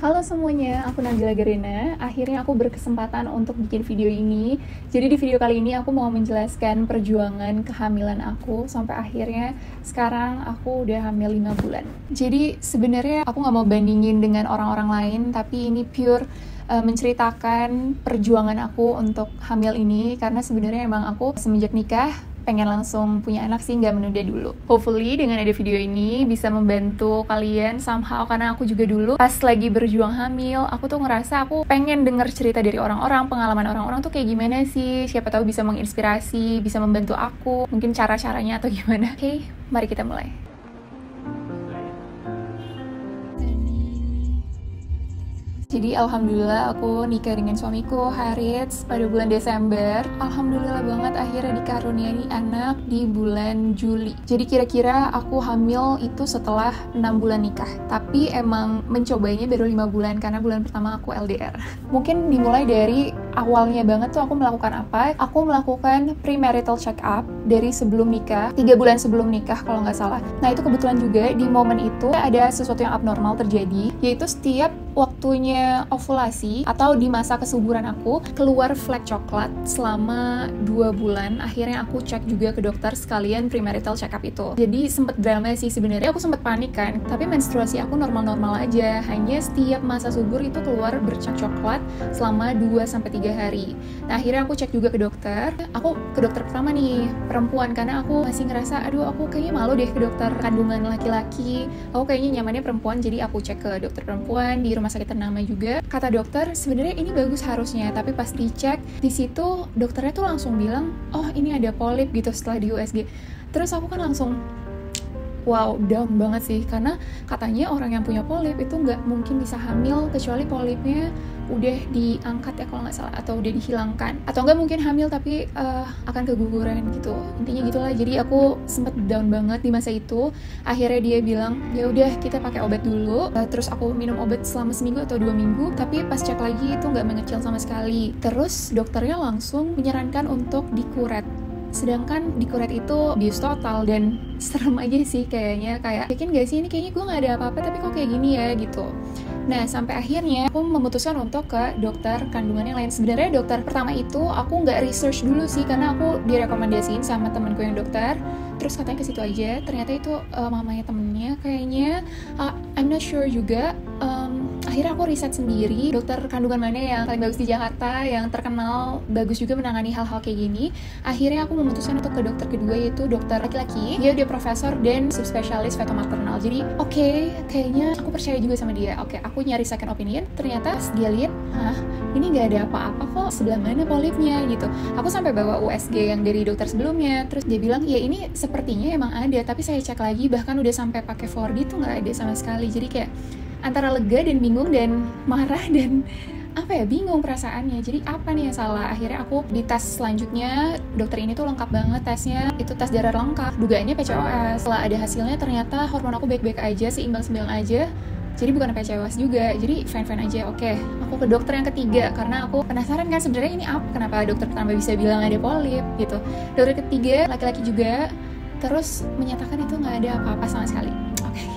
Halo semuanya, aku Nabila Garena. Akhirnya aku berkesempatan untuk bikin video ini. Jadi di video kali ini aku mau menjelaskan perjuangan kehamilan aku sampai akhirnya sekarang aku udah hamil 5 bulan. Jadi sebenarnya aku nggak mau bandingin dengan orang-orang lain, tapi ini pure menceritakan perjuangan aku untuk hamil ini, karena sebenarnya emang aku semenjak nikah pengen langsung punya anak sih, nggak menunda dulu. Hopefully dengan ada video ini bisa membantu kalian somehow, karena aku juga dulu pas lagi berjuang hamil, aku tuh ngerasa aku pengen denger cerita dari orang-orang, pengalaman orang-orang tuh kayak gimana sih, siapa tahu bisa menginspirasi, bisa membantu aku, mungkin cara-caranya atau gimana. Oke, mari kita mulai. Jadi alhamdulillah aku nikah dengan suamiku Harits pada bulan Desember. Alhamdulillah banget akhirnya dikaruniai anak di bulan Juli. Jadi kira-kira aku hamil itu setelah 6 bulan nikah. Tapi emang mencobanya baru 5 bulan karena bulan pertama aku LDR. Mungkin dimulai dari awalnya banget tuh aku melakukan apa? Aku melakukan premarital check up dari sebelum nikah, 3 bulan sebelum nikah kalau nggak salah. Nah itu kebetulan juga di momen itu ada sesuatu yang abnormal terjadi, yaitu setiap waktunya ovulasi atau di masa kesuburan aku keluar flek coklat selama 2 bulan. Akhirnya aku cek juga ke dokter sekalian premarital check up itu. Jadi sempet drama sih sebenarnya, aku sempet panik kan, tapi menstruasi aku normal-normal aja, hanya setiap masa subur itu keluar bercak coklat selama 2-3 hari. Nah akhirnya aku cek juga ke dokter. Aku ke dokter pertama nih, perempuan, karena aku masih ngerasa aduh aku kayaknya malu deh ke dokter kandungan laki-laki, aku kayaknya nyamannya perempuan. Jadi aku cek ke dokter perempuan di rumah sakit ternama juga. Kata dokter sebenarnya ini bagus harusnya, tapi pas dicek di situ dokternya tuh langsung bilang oh ini ada polip gitu setelah di USG. Terus aku kan langsung wow, down banget sih, karena katanya orang yang punya polip itu nggak mungkin bisa hamil kecuali polipnya udah diangkat ya kalau nggak salah, atau udah dihilangkan, atau nggak mungkin hamil tapi akan keguguran gitu, intinya gitulah. Jadi aku sempet down banget di masa itu. Akhirnya dia bilang ya udah kita pakai obat dulu. Terus aku minum obat selama seminggu atau 2 minggu, tapi pas cek lagi itu nggak mengecil sama sekali. Terus dokternya langsung menyarankan untuk dikuret. Sedangkan di kuret itu bius total, dan serem aja sih kayaknya, kayak yakin gak sih ini kayaknya gue gak ada apa-apa tapi kok kayak gini ya gitu. Nah sampai akhirnya aku memutuskan untuk ke dokter kandungan yang lain. Sebenarnya dokter pertama itu aku nggak research dulu sih, karena aku direkomendasiin sama temenku yang dokter. Terus katanya ke situ aja, ternyata itu mamanya temennya kayaknya, I'm not sure juga. Akhirnya aku riset sendiri dokter kandungan mana yang paling bagus di Jakarta, yang terkenal bagus juga menangani hal-hal kayak gini. Akhirnya aku memutuskan untuk ke dokter kedua, yaitu dokter laki-laki. Dia profesor dan subspesialis feto-maternal. Jadi oke, kayaknya aku percaya juga sama dia. Oke, aku nyari second opinion. Ternyata pas dia lihat, ini nggak ada apa-apa kok, sebelah mana polipnya gitu. Aku sampai bawa USG yang dari dokter sebelumnya. Terus dia bilang ya ini sepertinya emang ada, tapi saya cek lagi bahkan udah sampai pakai 4D tuh nggak ada sama sekali. Jadi kayak antara lega dan bingung dan marah dan bingung perasaannya. Jadi apa nih yang salah? Akhirnya aku di tes selanjutnya, dokter ini tuh lengkap banget tesnya, itu tes darah lengkap, dugaannya PCOS. Setelah ada hasilnya ternyata hormon aku baik-baik aja, seimbang-seimbang aja. Jadi bukan PCOS juga, jadi fine-fine aja. Oke, aku ke dokter yang ketiga karena aku penasaran kan sebenarnya ini apa, kenapa dokter pertama bisa bilang ada polip gitu. Dokter ketiga laki-laki juga, terus menyatakan itu nggak ada apa-apa sama sekali.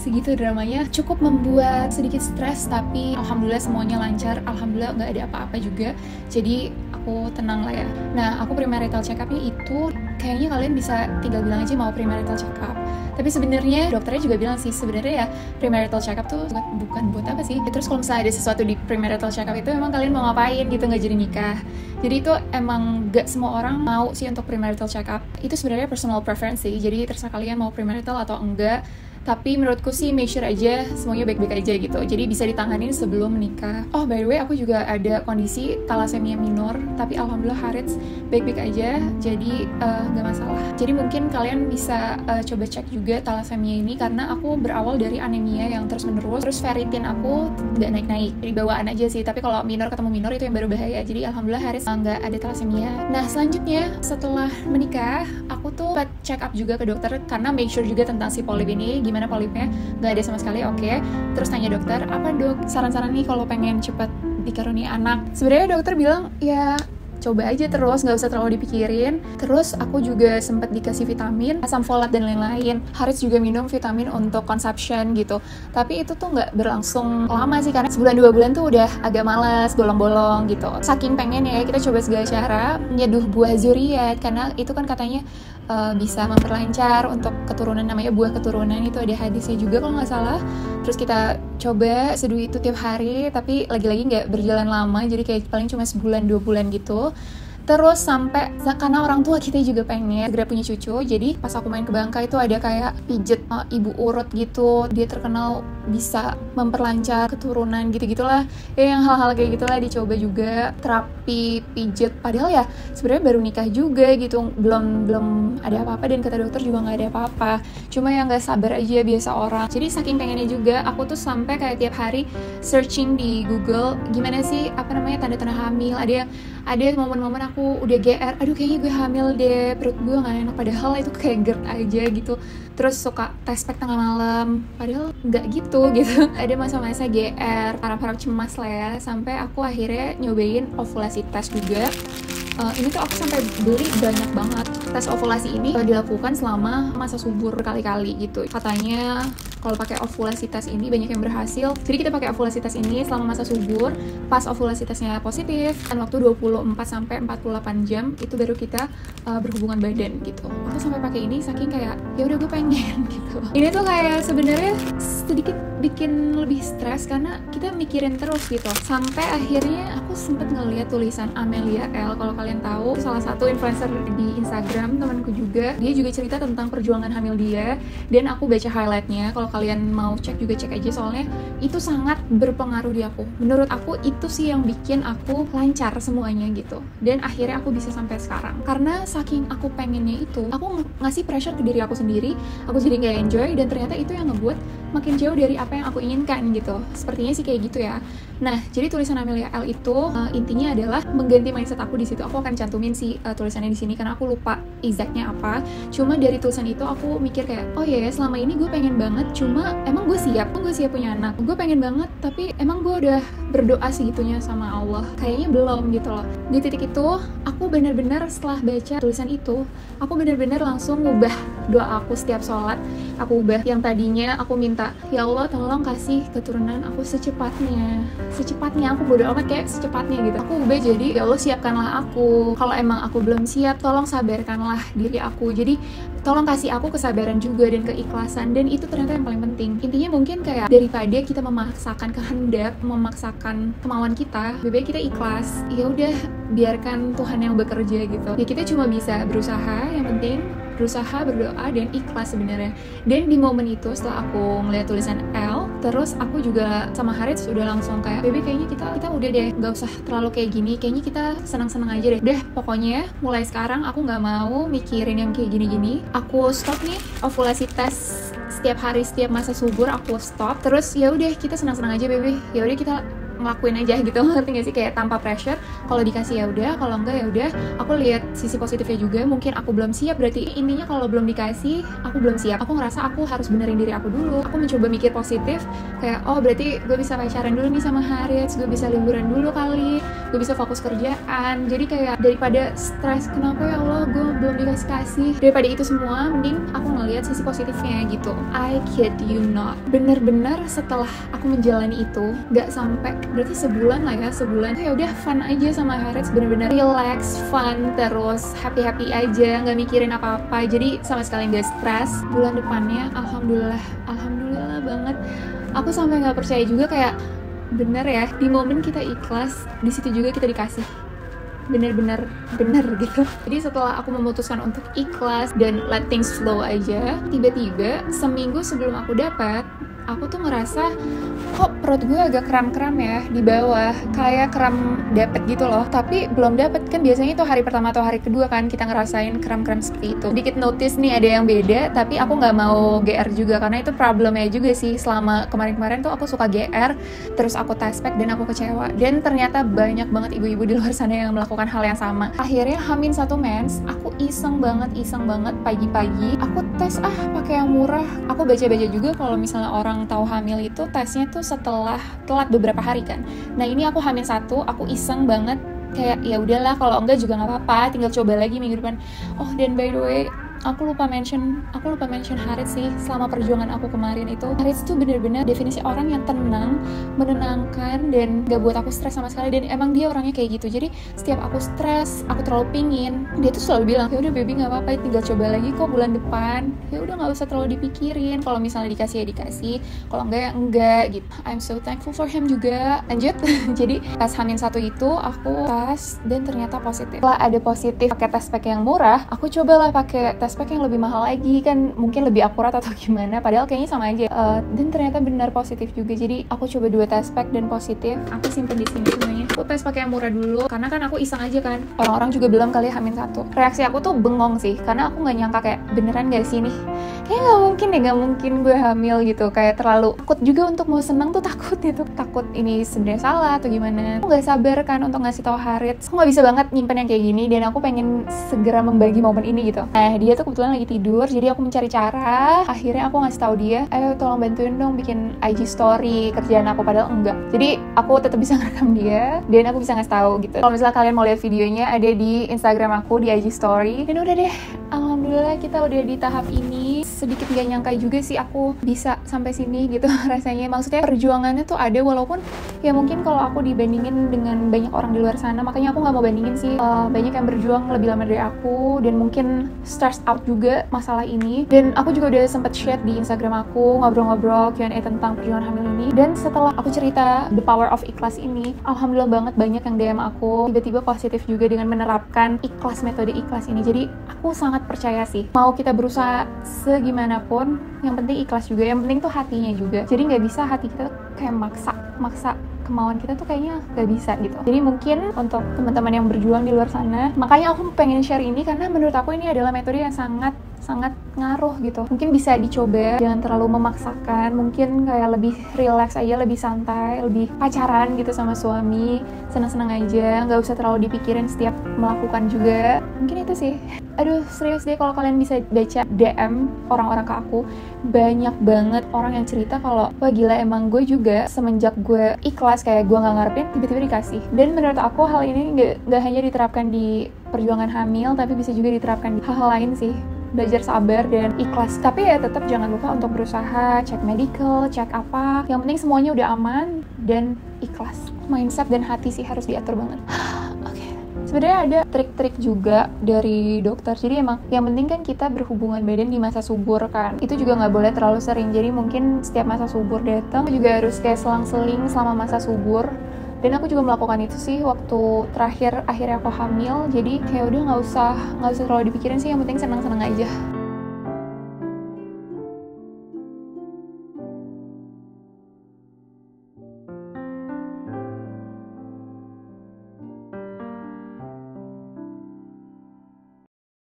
Segitu dramanya, cukup membuat sedikit stres, tapi alhamdulillah semuanya lancar, alhamdulillah nggak ada apa-apa juga, jadi aku tenang lah ya. Nah aku premarital check up-nya itu kayaknya kalian bisa tinggal bilang aja mau premarital check up, tapi sebenarnya dokternya juga bilang sih sebenarnya ya premarital check up tuh bukan buat apa sih. Terus kalau misalnya ada sesuatu di premarital check up itu emang kalian mau ngapain gitu, nggak jadi nikah. Jadi itu emang gak semua orang mau sih untuk premarital check up. Itu sebenarnya personal preference sih, jadi terserah kalian mau premarital atau enggak. Tapi menurutku sih make sure aja semuanya baik-baik aja gitu. Jadi bisa ditanganin sebelum menikah. Oh by the way, aku juga ada kondisi thalassemia minor, tapi alhamdulillah Harits baik-baik aja, jadi gak masalah. Jadi mungkin kalian bisa coba cek juga thalassemia ini, karena aku berawal dari anemia yang terus-menerus. Terus ferritin aku gak naik-naik, jadi bawaan aja sih. Tapi kalau minor ketemu minor itu yang baru bahaya. Jadi alhamdulillah Harits gak ada thalassemia. Nah selanjutnya setelah menikah, aku tuh check up juga ke dokter, karena make sure juga tentang si polip ini, gimana polipnya, nggak ada sama sekali. Oke. Terus tanya dokter, apa dok saran-saran nih kalau pengen cepet dikaruniai anak? Sebenarnya dokter bilang ya coba aja terus, nggak usah terlalu dipikirin. Terus aku juga sempat dikasih vitamin, asam folat dan lain-lain. Harits juga minum vitamin untuk consumption gitu. Tapi itu tuh nggak berlangsung lama sih, karena sebulan 2 bulan tuh udah agak malas, bolong-bolong gitu. Saking pengen ya, kita coba segala cara menyeduh buah zuriat, karena itu kan katanya bisa memperlancar untuk keturunan, namanya buah keturunan, itu ada hadisnya juga kalau nggak salah. Terus kita coba seduh itu tiap hari, tapi lagi-lagi nggak berjalan lama, jadi kayak paling cuma sebulan 2 bulan gitu. Terus sampai karena orang tua kita juga pengen segera punya cucu, jadi pas aku main ke Bangka itu ada kayak pijet ibu urut gitu, dia terkenal bisa memperlancar keturunan gitu-gitulah ya, yang hal-hal kayak gitulah dicoba juga, terapi pijet, padahal ya sebenarnya baru nikah juga gitu, belum ada apa-apa, dan kata dokter juga nggak ada apa-apa, cuma yang nggak sabar aja biasa orang. Jadi saking pengennya juga, aku tuh sampai kayak tiap hari searching di Google gimana sih tanda-tanda hamil. Ada momen-momen aku udah GR, aduh kayaknya gue hamil deh, perut gue gak enak, padahal itu kayak GERD aja gitu. Terus suka tes pack tengah malam, padahal nggak gitu. Ada masa-masa GR, harap-harap cemas lah ya, sampai aku akhirnya nyobain ovulasi test juga. Ini tuh aku sampai beli banyak banget. Tes ovulasi ini dilakukan selama masa subur kali-kali gitu. Katanya kalau pakai ovulasi tes ini banyak yang berhasil. Jadi kita pakai ovulasi tes ini selama masa subur. Pas ovulasi tesnya positif, dan waktu 24 sampai 48 jam itu baru kita berhubungan badan gitu. Aku sampai pakai ini saking kayak ya udah gue pengen gitu. Ini tuh kayak sebenarnya sedikit bikin lebih stres karena kita mikirin terus gitu. Sampai akhirnya aku sempet ngeliat tulisan Amelia L, kalau kalian tahu, salah satu influencer di Instagram, temanku juga, dia juga cerita tentang perjuangan hamil dia, dan aku baca highlightnya. Kalau kalian mau cek juga cek aja, soalnya itu sangat berpengaruh di aku. Menurut aku itu sih yang bikin aku lancar semuanya gitu, dan akhirnya aku bisa sampai sekarang. Karena saking aku pengennya itu, aku ngasih pressure ke diri aku sendiri, aku jadi nggak enjoy, dan ternyata itu yang ngebuat makin jauh dari apa yang aku inginkan gitu. Sepertinya sih kayak gitu ya. Nah, jadi tulisan Amelia L itu intinya adalah mengganti mindset aku di situ. Aku akan cantumin sih tulisannya di sini karena aku lupa exactnya apa. Cuma dari tulisan itu aku mikir kayak, oh ya, selama ini gue pengen banget, cuma emang gue siap punya anak. Gue pengen banget, tapi emang gue udah berdoa segitunya sama Allah. Kayaknya belum gitu loh. Di titik itu, aku benar-benar setelah baca tulisan itu, aku benar-benar langsung ngubah doa aku setiap sholat. Aku ubah yang tadinya aku minta, ya Allah tolong kasih keturunan aku secepatnya, aku bodo amat kayak secepatnya gitu. Aku ubah jadi, ya Allah siapkanlah aku, kalau emang aku belum siap tolong sabarkanlah diri aku. Jadi tolong kasih aku kesabaran juga dan keikhlasan, dan itu ternyata yang paling penting. Intinya mungkin kayak daripada kita memaksakan kehendak, memaksakan kemauan kita, lebih baik kita ikhlas. Ya udah, biarkan Tuhan yang bekerja gitu. Ya kita cuma bisa berusaha, yang penting berusaha, berdoa, dan ikhlas sebenarnya. Dan di momen itu setelah aku ngeliat tulisan L, terus aku juga sama Harits udah langsung kayak, Bebe kayaknya kita udah deh, gak usah terlalu kayak gini, kayaknya kita senang-senang aja deh. Udah, pokoknya mulai sekarang aku gak mau mikirin yang kayak gini-gini. Aku stop nih ovulasi tes setiap hari, setiap masa subur aku stop. Terus ya udah, kita senang-senang aja Bebe. Ya udah, kita ngelakuin aja gitu, ngerti gak sih, kayak tanpa pressure. Kalau dikasih ya udah, kalau enggak ya udah. Aku lihat sisi positifnya juga, mungkin aku belum siap, berarti intinya kalau belum dikasih aku belum siap. Aku ngerasa aku harus benerin diri aku dulu. Aku mencoba mikir positif, kayak oh berarti gue bisa pacaran dulu nih sama Harits, gue bisa liburan dulu kali, gue bisa fokus kerjaan. Jadi kayak daripada stres, kenapa ya Allah gue belum dikasih, daripada itu semua mending aku ngelihat sisi positifnya gitu. I kid you not, bener-bener setelah aku menjalani itu, gak sampai berarti sebulan lah ya, ya udah fun aja sama Harits, bener-bener relax, fun, terus happy aja, nggak mikirin apa-apa, jadi sama sekali nggak stres. Bulan depannya alhamdulillah banget, aku sampai nggak percaya juga, kayak bener ya, di momen kita ikhlas, di situ juga kita dikasih. Bener gitu. Jadi setelah aku memutuskan untuk ikhlas dan let things flow aja, tiba-tiba seminggu sebelum aku dapat, aku tuh ngerasa kok perut gue agak kram-kram ya di bawah, kayak kram dapet gitu loh, tapi belum dapet. Kan biasanya itu hari pertama atau hari kedua kan kita ngerasain kram-kram seperti itu. Dikit notice nih ada yang beda, tapi aku nggak mau GR juga karena itu problemnya juga sih. Selama kemarin-kemarin tuh aku suka GR, terus aku test pack dan aku kecewa, dan ternyata banyak banget ibu-ibu di luar sana yang melakukan hal yang sama. Akhirnya Hamin 1 mens, aku iseng banget pagi-pagi aku tes pakai yang murah. Aku baca-baca juga kalau misalnya orang tahu hamil itu tesnya tuh setelah telat beberapa hari kan. Nah ini aku Hamin 1, aku iseng banget kayak ya udahlah, kalau enggak juga nggak apa-apa, tinggal coba lagi minggu depan. Oh, dan by the way, aku lupa mention Harits sih. Selama perjuangan aku kemarin itu, Harits tuh bener-bener definisi orang yang tenang, menenangkan, dan gak buat aku stres sama sekali. Dan emang dia orangnya kayak gitu. Jadi setiap aku stres, aku terlalu pingin, dia tuh selalu bilang, ya udah baby, nggak apa-apa, tinggal coba lagi kok bulan depan. Ya udah, nggak usah terlalu dipikirin. Kalau misalnya dikasih ya dikasih, kalau enggak ya enggak gitu. I'm so thankful for him juga. Lanjut. Jadi pas H-1 itu aku tes dan ternyata positif. Setelah ada positif pakai test pack yang murah, aku cobalah pakai test pack yang lebih mahal lagi, kan mungkin lebih akurat atau gimana, padahal kayaknya sama aja. Dan ternyata benar positif juga. Jadi aku coba 2 test pack dan positif. Aku simpen di sini semuanya. Aku tes pakai yang murah dulu karena kan aku iseng aja kan. Orang-orang juga belum kali H-1. Reaksi aku tuh bengong sih, karena aku nggak nyangka kayak beneran gak sih nih. Kayak nggak mungkin gue hamil gitu. Kayak terlalu takut juga untuk mau senang tuh, takut gitu. Takut ini sebenarnya salah atau gimana. Aku nggak sabar kan untuk ngasih tahu Harits. Aku nggak bisa banget nyimpen yang kayak gini, dan aku pengen segera membagi momen ini gitu. Nah, dia tuh kebetulan lagi tidur, jadi aku mencari cara. Akhirnya aku ngasih tahu dia, ayo tolong bantuin dong bikin IG story kerjaan aku, padahal enggak. Jadi aku tetap bisa ngerekam dia, dan aku bisa ngasih tahu gitu. Kalau misalnya kalian mau lihat videonya, ada di Instagram aku di IG story. Dan udah deh, alhamdulillah kita udah di tahap ini. Sedikit gak nyangka juga sih aku bisa sampai sini gitu rasanya. Maksudnya perjuangannya tuh ada, walaupun ya mungkin kalau aku dibandingin dengan banyak orang di luar sana, makanya aku nggak mau bandingin sih. Banyak yang berjuang lebih lama dari aku, dan mungkin stress out juga masalah ini. Dan aku juga udah sempet share di Instagram aku, ngobrol-ngobrol Q&A tentang perjuangan hamil ini. Dan setelah aku cerita the power of ikhlas ini, alhamdulillah banget banyak yang DM aku tiba-tiba positif juga dengan menerapkan ikhlas, metode ikhlas ini. Jadi aku sangat percaya sih, mau kita berusaha segimanapun, yang penting ikhlas juga, yang penting tuh hatinya juga. Jadi nggak bisa hati kita kayak maksa kemauan kita tuh kayaknya gak bisa gitu. Jadi mungkin untuk teman-teman yang berjuang di luar sana, makanya aku pengen share ini karena menurut aku ini adalah metode yang sangat ngaruh gitu. Mungkin bisa dicoba, jangan terlalu memaksakan, mungkin kayak lebih relax aja, lebih santai, lebih pacaran gitu sama suami, senang-senang aja, nggak usah terlalu dipikirin setiap melakukan juga. Mungkin itu sih. Aduh, serius deh, kalau kalian bisa baca DM orang-orang ke aku, banyak banget orang yang cerita kalau wah gila, emang gue juga semenjak gue ikhlas, kayak gue nggak ngarepin tiba-tiba dikasih. Dan menurut aku hal ini nggak hanya diterapkan di perjuangan hamil, tapi bisa juga diterapkan di hal-hal lain sih. Belajar sabar dan ikhlas, tapi ya tetap jangan lupa untuk berusaha cek medical, cek apa, yang penting semuanya udah aman dan ikhlas. Mindset dan hati sih harus diatur banget. Oke. Sebenarnya ada trik-trik juga dari dokter. Jadi emang yang penting kan kita berhubungan badan di masa subur kan. Itu juga nggak boleh terlalu sering. Jadi mungkin setiap masa subur datang juga harus kayak selang-seling selama masa subur. Dan aku juga melakukan itu sih waktu terakhir akhirnya aku hamil. Jadi kayak udah nggak usah terlalu dipikirin sih, yang penting senang-senang aja.